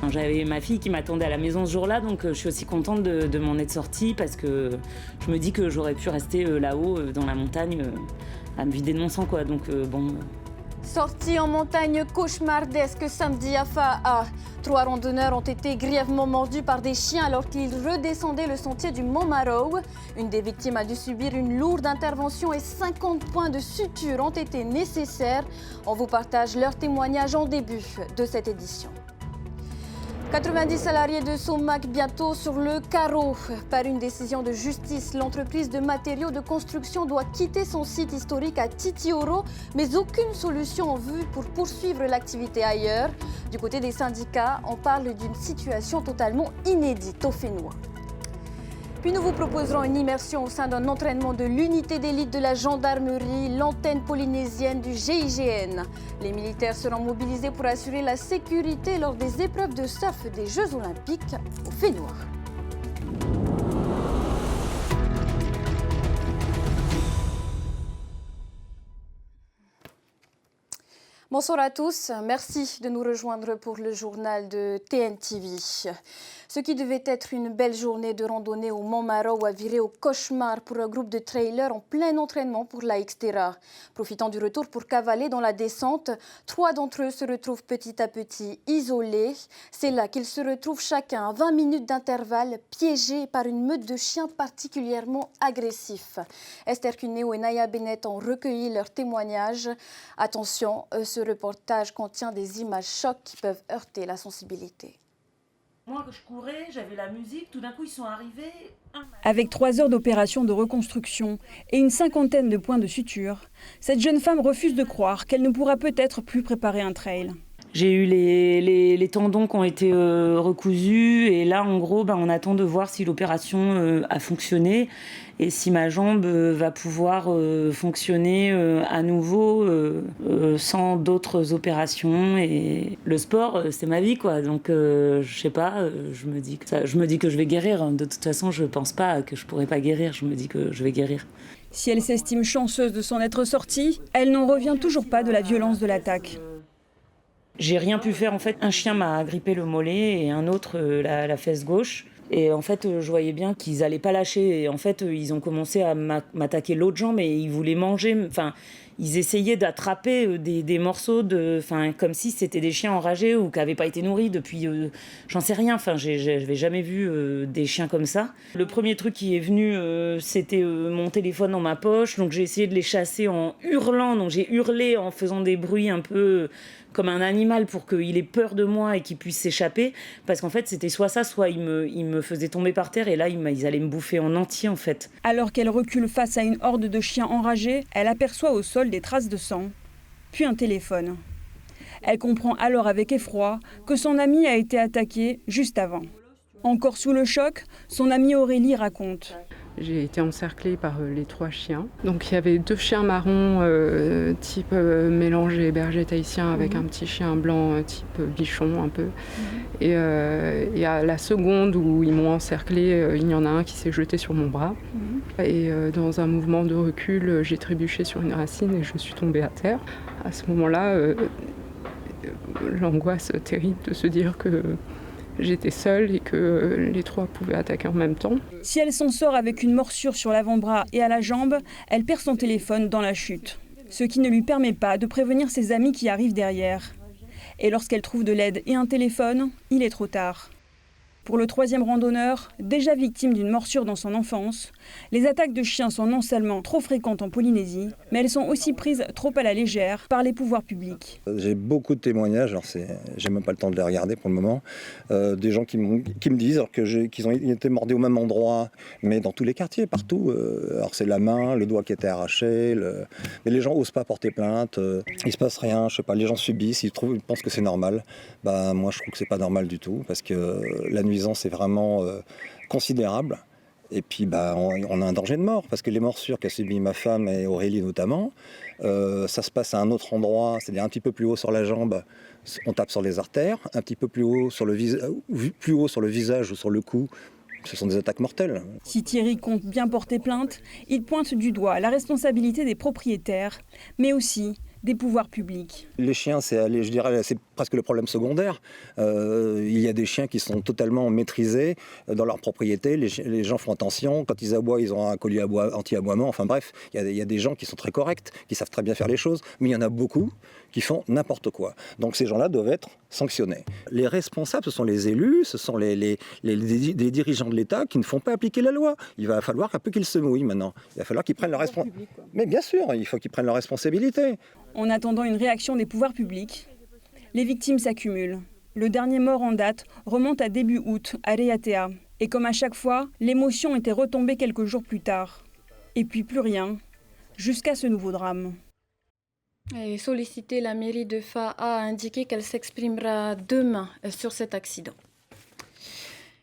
Enfin, j'avais ma fille qui m'attendait à la maison ce jour-là, donc je suis aussi contente de m'en être sortie parce que je me dis que j'aurais pu rester là-haut dans la montagne à me vider de mon sang, quoi. Donc bon. Sortie en montagne cauchemardesque samedi à Fa'a. 3 randonneurs ont été grièvement mordus par des chiens alors qu'ils redescendaient le sentier du Mont Maraw. Une des victimes a dû subir une lourde intervention et 50 points de suture ont été nécessaires. On vous partage leurs témoignages en début de cette édition. 90 salariés de Somac bientôt sur le carreau. Par une décision de justice, l'entreprise de matériaux de construction doit quitter son site historique à Titioro, mais aucune solution en vue pour poursuivre l'activité ailleurs. Du côté des syndicats, on parle d'une situation totalement inédite au Fénois. Puis nous vous proposerons une immersion au sein d'un entraînement de l'unité d'élite de la gendarmerie, l'antenne polynésienne du GIGN. Les militaires seront mobilisés pour assurer la sécurité lors des épreuves de surf des Jeux Olympiques au Fénois. Bonsoir à tous, merci de nous rejoindre pour le journal de TNTV. Ce qui devait être une belle journée de randonnée au Mont Maraw a viré au cauchemar pour un groupe de trailers en plein entraînement pour la Xterra. Profitant du retour pour cavaler dans la descente, 3 d'entre eux se retrouvent petit à petit isolés. C'est là qu'ils se retrouvent chacun à 20 minutes d'intervalle, piégés par une meute de chiens particulièrement agressifs. Esther Cuneo et Naya Bennett ont recueilli leurs témoignages. Attention, ce reportage contient des images chocs qui peuvent heurter la sensibilité. Moi, je courais, j'avais la musique, tout d'un coup, ils sont arrivés. Avec 3 heures d'opération de reconstruction et une 50aine de points de suture, cette jeune femme refuse de croire qu'elle ne pourra peut-être plus préparer un trail. J'ai eu les tendons qui ont été recousus et là, en gros, on attend de voir si l'opération a fonctionné et si ma jambe va pouvoir fonctionner à nouveau sans d'autres opérations. Et le sport, c'est ma vie, quoi. Donc, je sais pas, je me dis que je vais guérir. De toute façon, je pense pas que je pourrais pas guérir. Je me dis que je vais guérir. Si elle s'estime chanceuse de s'en être sortie, elle n'en revient toujours pas de la violence de l'attaque. J'ai rien pu faire, en fait. Un chien m'a agrippé le mollet et un autre la fesse gauche. Et en fait, je voyais bien qu'ils allaient pas lâcher. Et en fait, ils ont commencé à m'attaquer l'autre jambe et ils voulaient manger. Enfin, ils essayaient d'attraper des morceaux comme si c'était des chiens enragés ou qui n'avaient pas été nourris depuis, j'en sais rien. Enfin, j'avais jamais vu des chiens comme ça. Le premier truc qui est venu, c'était mon téléphone dans ma poche. Donc j'ai essayé de les chasser en hurlant. Donc j'ai hurlé en faisant des bruits un peu comme un animal pour qu'il ait peur de moi et qu'il puisse s'échapper. Parce qu'en fait, c'était soit ça, soit il me faisait tomber par terre et là, ils allaient me bouffer en entier, en fait. Alors qu'elle recule face à une horde de chiens enragés, elle aperçoit au sol des traces de sang, puis un téléphone. Elle comprend alors avec effroi que son amie a été attaquée juste avant. Encore sous le choc, son amie Aurélie raconte. J'ai été encerclée par les 3 chiens. Donc il y avait 2 chiens marrons type mélangé berger tahitien avec un petit chien blanc type bichon un peu. Et à la seconde où ils m'ont encerclée, il y en a un qui s'est jeté sur mon bras. Et dans un mouvement de recul, j'ai trébuché sur une racine et je suis tombée à terre. À ce moment-là, l'angoisse terrible de se dire que j'étais seule et que les 3 pouvaient attaquer en même temps. Si elle s'en sort avec une morsure sur l'avant-bras et à la jambe, elle perd son téléphone dans la chute. Ce qui ne lui permet pas de prévenir ses amis qui arrivent derrière. Et lorsqu'elle trouve de l'aide et un téléphone, il est trop tard. Pour le 3e randonneur, déjà victime d'une morsure dans son enfance, les attaques de chiens sont non seulement trop fréquentes en Polynésie, mais elles sont aussi prises trop à la légère par les pouvoirs publics. J'ai beaucoup de témoignages, alors j'ai même pas le temps de les regarder pour le moment, des gens qui me disent qu'ils ont été mordus au même endroit, mais dans tous les quartiers, partout. Alors c'est la main, le doigt qui était arraché, mais les gens osent pas porter plainte, il se passe rien, je sais pas, les gens subissent, ils pensent que c'est normal. Moi je trouve que c'est pas normal du tout, parce que la nuisance est vraiment considérable. Et puis on a un danger de mort, parce que les morsures qu'a subies ma femme et Aurélie notamment, ça se passe à un autre endroit, c'est-à-dire un petit peu plus haut sur la jambe, on tape sur les artères, un petit peu plus haut sur le visage ou sur le cou, ce sont des attaques mortelles. Si Thierry compte bien porter plainte, il pointe du doigt la responsabilité des propriétaires, mais aussi des pouvoirs publics. Les chiens, c'est presque le problème secondaire. Il y a des chiens qui sont totalement maîtrisés dans leur propriété. Les gens font attention. Quand ils aboient, ils ont un collier anti-aboiement. Enfin bref, il y a des gens qui sont très corrects, qui savent très bien faire les choses. Mais il y en a beaucoup qui font n'importe quoi. Donc ces gens-là doivent être sanctionnés. Les responsables, ce sont les élus, ce sont les dirigeants de l'État qui ne font pas appliquer la loi. Il va falloir un peu qu'ils se mouillent maintenant. Il va falloir qu'ils prennent leur responsabilité. Mais bien sûr, il faut qu'ils prennent leur responsabilité. En attendant une réaction des pouvoirs publics, les victimes s'accumulent. Le dernier mort en date remonte à début août, à Reatea. Et comme à chaque fois, l'émotion était retombée quelques jours plus tard. Et puis plus rien, jusqu'à ce nouveau drame. Et sollicité, la mairie de Fa a indiqué qu'elle s'exprimera demain sur cet accident.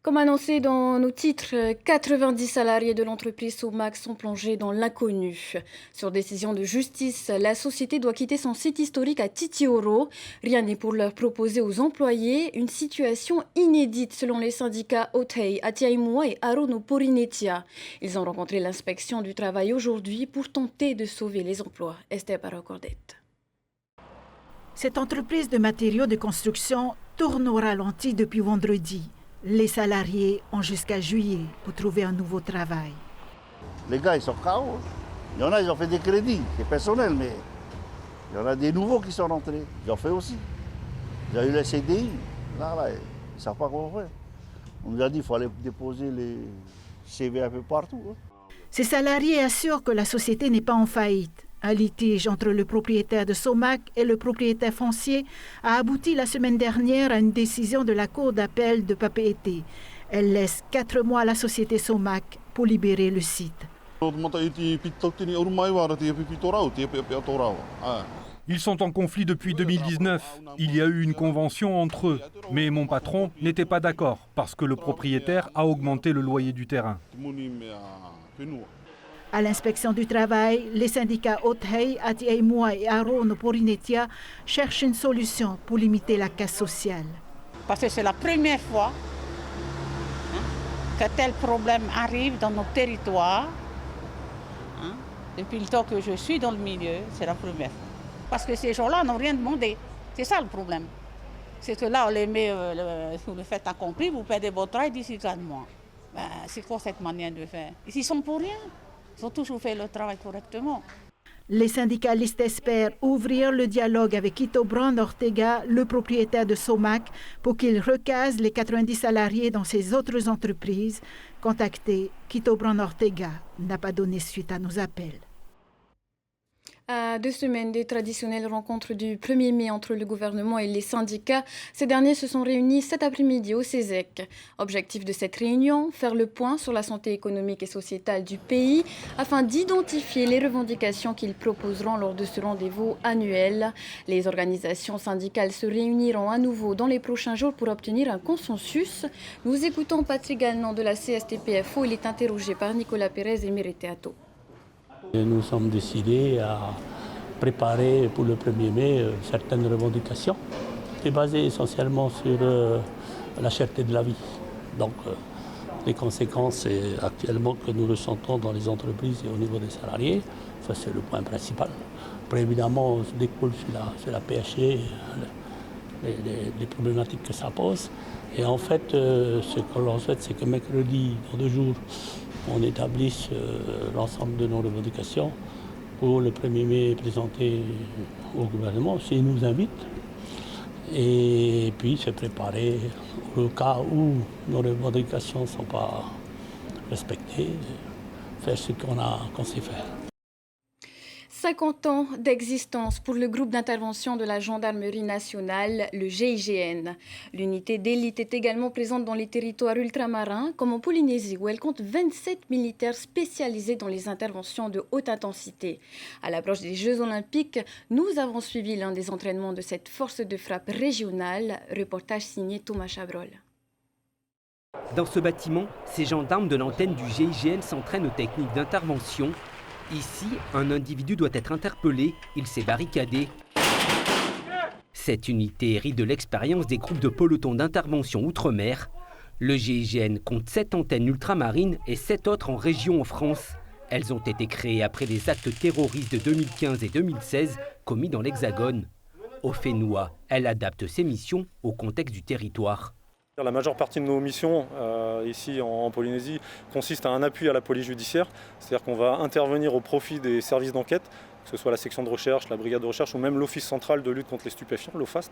Comme annoncé dans nos titres, 90 salariés de l'entreprise Somac sont plongés dans l'inconnu. Sur décision de justice, la société doit quitter son site historique à Titioro. Rien n'est pour leur proposer aux employés une situation inédite selon les syndicats Otei, Atiaimua et Arono Porinetia. Ils ont rencontré l'inspection du travail aujourd'hui pour tenter de sauver les emplois. Esther Barocordette. Cette entreprise de matériaux de construction tourne au ralenti depuis vendredi. Les salariés ont jusqu'à juillet pour trouver un nouveau travail. Les gars, ils sont KO. Il y en a, ils ont fait des crédits, c'est personnel, mais il y en a des nouveaux qui sont rentrés. Ils ont fait aussi. Ils ont eu les CDI. Là, ils ne savent pas comment faire. On nous a dit qu'il fallait déposer les CV un peu partout. Ces salariés assurent que la société n'est pas en faillite. Un litige entre le propriétaire de Somac et le propriétaire foncier a abouti la semaine dernière à une décision de la Cour d'appel de Papeete. Elle laisse 4 mois à la société Somac pour libérer le site. Ils sont en conflit depuis 2019. Il y a eu une convention entre eux. Mais mon patron n'était pas d'accord parce que le propriétaire a augmenté le loyer du terrain. À l'inspection du travail, les syndicats Otei, Atiaimua et Arono Porinetia cherchent une solution pour limiter la casse sociale. Parce que c'est la première fois que tel problème arrive dans nos territoires. Depuis le temps que je suis dans le milieu, c'est la première fois. Parce que ces gens-là n'ont rien demandé. C'est ça le problème. C'est que là, on les met, vous le faites accompli, vous perdez votre travail d'ici 4 mois. C'est quoi cette manière de faire? Ils sont pour rien. Ils ont toujours fait le travail correctement. Les syndicalistes espèrent ouvrir le dialogue avec Quito Brand Ortega, le propriétaire de Somac, pour qu'il recase les 90 salariés dans ses autres entreprises. Contacté, Quito Brand Ortega n'a pas donné suite à nos appels. À 2 semaines des traditionnelles rencontres du 1er mai entre le gouvernement et les syndicats, ces derniers se sont réunis cet après-midi au CESEC. Objectif de cette réunion, faire le point sur la santé économique et sociétale du pays afin d'identifier les revendications qu'ils proposeront lors de ce rendez-vous annuel. Les organisations syndicales se réuniront à nouveau dans les prochains jours pour obtenir un consensus. Nous écoutons Patrick Gagnon de la CSTPFO. Il est interrogé par Nicolas Pérez et Mireteato. Nous sommes décidés à préparer pour le 1er mai certaines revendications. C'est basé essentiellement sur la cherté de la vie. Donc les conséquences actuellement que nous ressentons dans les entreprises et au niveau des salariés, ça c'est le point principal. Après évidemment, on se découle sur la PHE, les problématiques que ça pose. Et en fait, ce que l'on souhaite, c'est que mercredi, dans 2 jours, on établisse l'ensemble de nos revendications pour le 1er mai présenter au gouvernement, s'il nous invite. Et puis se préparer au cas où nos revendications ne sont pas respectées, faire ce qu'on sait faire. 50 ans d'existence pour le groupe d'intervention de la Gendarmerie nationale, le GIGN. L'unité d'élite est également présente dans les territoires ultramarins, comme en Polynésie, où elle compte 27 militaires spécialisés dans les interventions de haute intensité. À l'approche des Jeux Olympiques, nous avons suivi l'un des entraînements de cette force de frappe régionale. Reportage signé Thomas Chabrol. Dans ce bâtiment, ces gendarmes de l'antenne du GIGN s'entraînent aux techniques d'intervention. Ici, un individu doit être interpellé, il s'est barricadé. Cette unité hérite de l'expérience des groupes de pelotons d'intervention outre-mer. Le GIGN compte 7 antennes ultramarines et 7 autres en région en France. Elles ont été créées après les actes terroristes de 2015 et 2016 commis dans l'Hexagone. au Fénois. Elle adapte ses missions au contexte du territoire. La majeure partie de nos missions ici en Polynésie consiste à un appui à la police judiciaire, c'est-à-dire qu'on va intervenir au profit des services d'enquête, que ce soit la section de recherche, la brigade de recherche ou même l'Office central de lutte contre les stupéfiants, l'OFAST.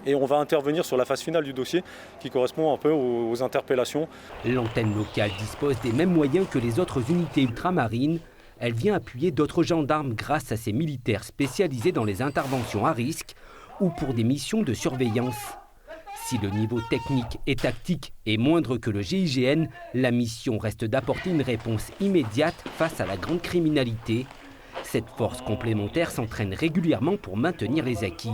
Et on va intervenir sur la phase finale du dossier qui correspond un peu aux interpellations. L'antenne locale dispose des mêmes moyens que les autres unités ultramarines. Elle vient appuyer d'autres gendarmes grâce à ses militaires spécialisés dans les interventions à risque ou pour des missions de surveillance. Si le niveau technique et tactique est moindre que le GIGN, la mission reste d'apporter une réponse immédiate face à la grande criminalité. Cette force complémentaire s'entraîne régulièrement pour maintenir les acquis.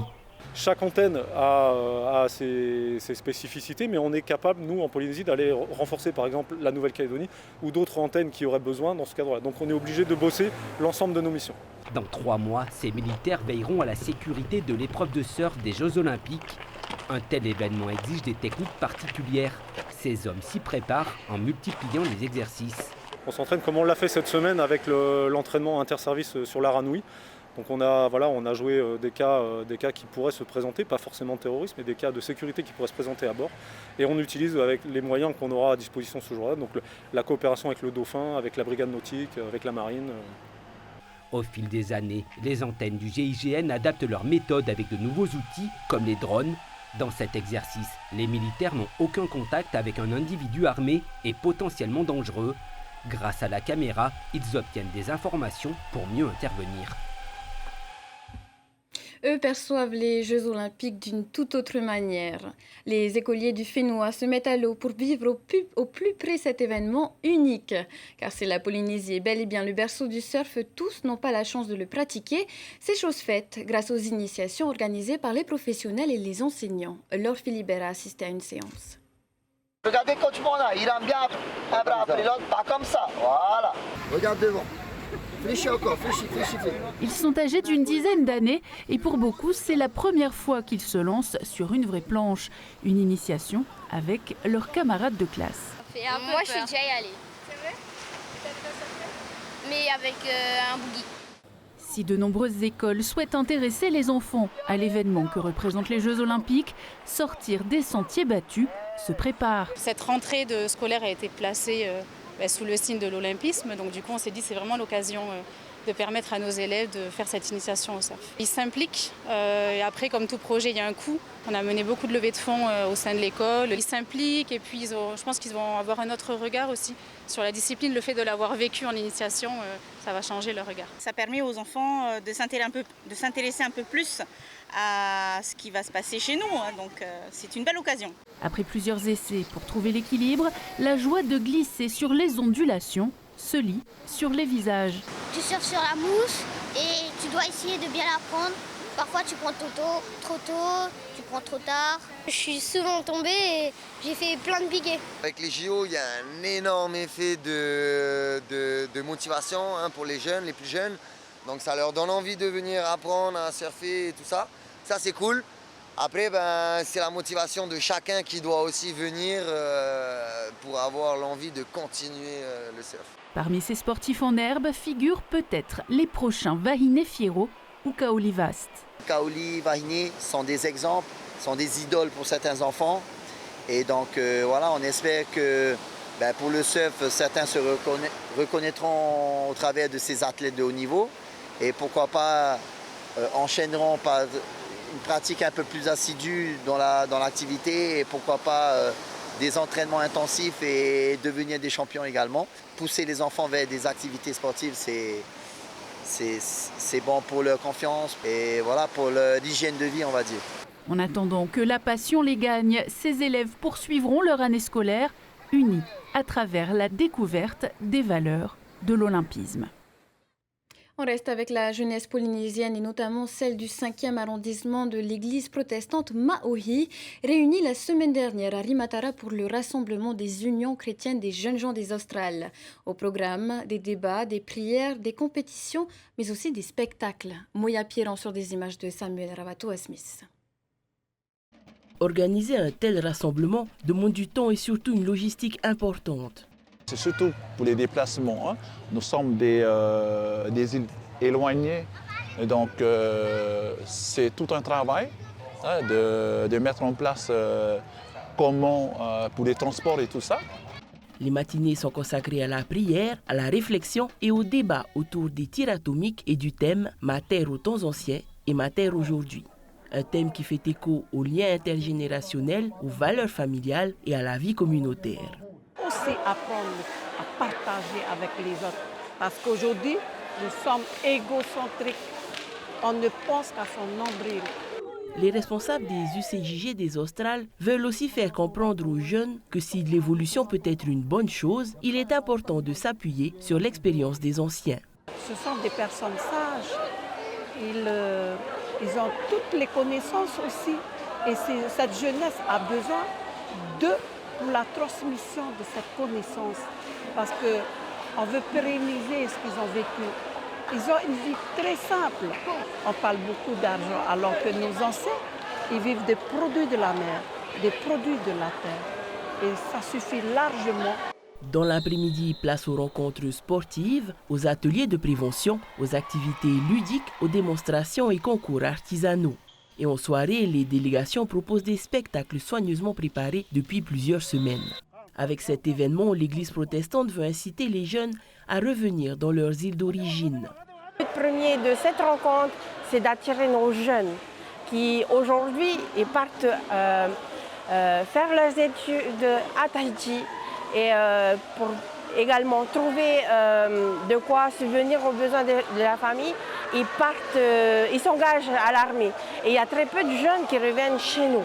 Chaque antenne a ses spécificités, mais on est capable, nous, en Polynésie, d'aller renforcer, par exemple, la Nouvelle-Calédonie ou d'autres antennes qui auraient besoin dans ce cadre-là. Donc on est obligé de bosser l'ensemble de nos missions. Dans 3 mois, ces militaires veilleront à la sécurité de l'épreuve de surf des Jeux Olympiques. Un tel événement exige des techniques particulières. Ces hommes s'y préparent en multipliant les exercices. On s'entraîne comme on l'a fait cette semaine avec l'entraînement interservice sur la Ranouille. Donc on a joué des cas qui pourraient se présenter, pas forcément de terrorisme, mais des cas de sécurité qui pourraient se présenter à bord. Et on utilise avec les moyens qu'on aura à disposition ce jour-là, donc la coopération avec le Dauphin, avec la brigade nautique, avec la marine. Au fil des années, les antennes du GIGN adaptent leurs méthodes avec de nouveaux outils comme les drones. Dans cet exercice, les militaires n'ont aucun contact avec un individu armé et potentiellement dangereux. Grâce à la caméra, ils obtiennent des informations pour mieux intervenir. Eux perçoivent les Jeux Olympiques d'une toute autre manière. Les écoliers du Fénois se mettent à l'eau pour vivre au plus près cet événement unique. Car si la Polynésie est bel et bien le berceau du surf, tous n'ont pas la chance de le pratiquer. C'est chose faite grâce aux initiations organisées par les professionnels et les enseignants. Laure Philibert a assisté à une séance. Regardez coach Mona, il aime bien un bras après l'autre, pas comme ça, voilà. Regarde devant. Fléchis encore, fléchis. Ils sont âgés d'une dizaine d'années et pour beaucoup, c'est la première fois qu'ils se lancent sur une vraie planche. Une initiation avec leurs camarades de classe. Moi, je suis déjà allée. C'est vrai? Mais avec un boogie. Si de nombreuses écoles souhaitent intéresser les enfants à l'événement que représentent les Jeux Olympiques, sortir des sentiers battus se prépare. Cette rentrée scolaire a été placée sous le signe de l'olympisme. Donc du coup, on s'est dit que c'est vraiment l'occasion de permettre à nos élèves de faire cette initiation au surf. Ils s'impliquent et après, comme tout projet, il y a un coût. On a mené beaucoup de levées de fonds au sein de l'école. Ils s'impliquent et puis je pense qu'ils vont avoir un autre regard aussi sur la discipline. Le fait de l'avoir vécu en initiation, ça va changer leur regard. Ça permet aux enfants de s'intéresser un peu plus à ce qui va se passer chez nous. Donc c'est une belle occasion. Après plusieurs essais pour trouver l'équilibre, la joie de glisser sur les ondulations se lit sur les visages. Tu surfes sur la mousse et tu dois essayer de bien la prendre. Parfois tu prends trop tôt, tu prends trop tard. Je suis souvent tombée et j'ai fait plein de piquets. Avec les JO, il y a un énorme effet de motivation pour les jeunes, les plus jeunes. Donc ça leur donne envie de venir apprendre à surfer et tout ça. Ça c'est cool. Après, c'est la motivation de chacun qui doit aussi venir pour avoir l'envie de continuer le surf. Parmi ces sportifs en herbe figurent peut-être les prochains Vahine Fierro ou Kaoli Vast. Kaoli, Vahine sont des exemples, sont des idoles pour certains enfants. Et donc voilà, on espère que pour le surf, certains se reconnaîtront au travers de ces athlètes de haut niveau. Et pourquoi pas enchaîneront par une pratique un peu plus assidue dans l'activité et pourquoi pas des entraînements intensifs et devenir des champions également. Pousser les enfants vers des activités sportives, c'est bon pour leur confiance et voilà, pour l'hygiène de vie, on va dire. En attendant que la passion les gagne, ces élèves poursuivront leur année scolaire unis à travers la découverte des valeurs de l'olympisme. On reste avec la jeunesse polynésienne et notamment celle du 5e arrondissement de l'église protestante Maohi, réunie la semaine dernière à Rimatara pour le rassemblement des unions chrétiennes des jeunes gens des Australes. Au programme, des débats, des prières, des compétitions, mais aussi des spectacles. Moya Pierran sur des images de Samuel Rabato-Smith. Organiser un tel rassemblement demande du temps et surtout une logistique importante. C'est surtout pour les déplacements. Nous sommes des îles éloignées Et donc, c'est tout un travail de mettre en place comment pour les transports et tout ça. Les matinées sont consacrées à la prière, à la réflexion et au débat autour des tirs atomiques et du thème « Ma terre aux temps anciens et ma terre aujourd'hui ». Un thème qui fait écho aux liens intergénérationnels, aux valeurs familiales et à la vie communautaire. Aussi apprendre à partager avec les autres. Parce qu'aujourd'hui, nous sommes égocentriques. On ne pense qu'à son nombril. Les responsables des UCJG des Australes veulent aussi faire comprendre aux jeunes que si l'évolution peut être une bonne chose, il est important de s'appuyer sur l'expérience des anciens. Ce sont des personnes sages. Ils ont toutes les connaissances aussi. Et cette jeunesse a besoin pour la transmission de cette connaissance. Parce qu'on veut pérenniser ce qu'ils ont vécu. Ils ont une vie très simple. On parle beaucoup d'argent, alors que nos anciens, ils vivent des produits de la mer, des produits de la terre. Et ça suffit largement. Dans l'après-midi, place aux rencontres sportives, aux ateliers de prévention, aux activités ludiques, aux démonstrations et concours artisanaux. Et en soirée, les délégations proposent des spectacles soigneusement préparés depuis plusieurs semaines. Avec cet événement, l'Église protestante veut inciter les jeunes à revenir dans leurs îles d'origine. Le but premier de cette rencontre, c'est d'attirer nos jeunes qui aujourd'hui partent faire leurs études à Tahiti et pour également trouver de quoi subvenir aux besoins de la famille. Ils s'engagent à l'armée et il y a très peu de jeunes qui reviennent chez nous.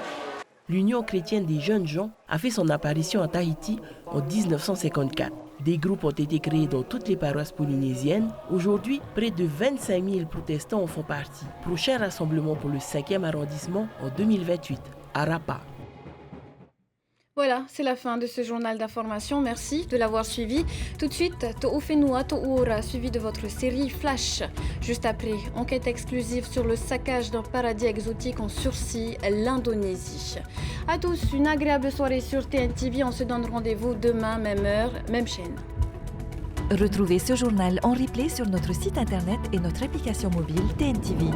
L'Union chrétienne des jeunes gens a fait son apparition à Tahiti en 1954. Des groupes ont été créés dans toutes les paroisses polynésiennes. Aujourd'hui, près de 25 000 protestants en font partie. Prochain rassemblement pour le 5e arrondissement en 2028, à Rapa. Voilà, c'est la fin de ce journal d'information. Merci de l'avoir suivi. Tout de suite, To'ufenua To'ura, suivi de votre série Flash. Juste après, enquête exclusive sur le saccage d'un paradis exotique en sursis, l'Indonésie. À tous, une agréable soirée sur TNTV. On se donne rendez-vous demain, même heure, même chaîne. Retrouvez ce journal en replay sur notre site internet et notre application mobile TNTV.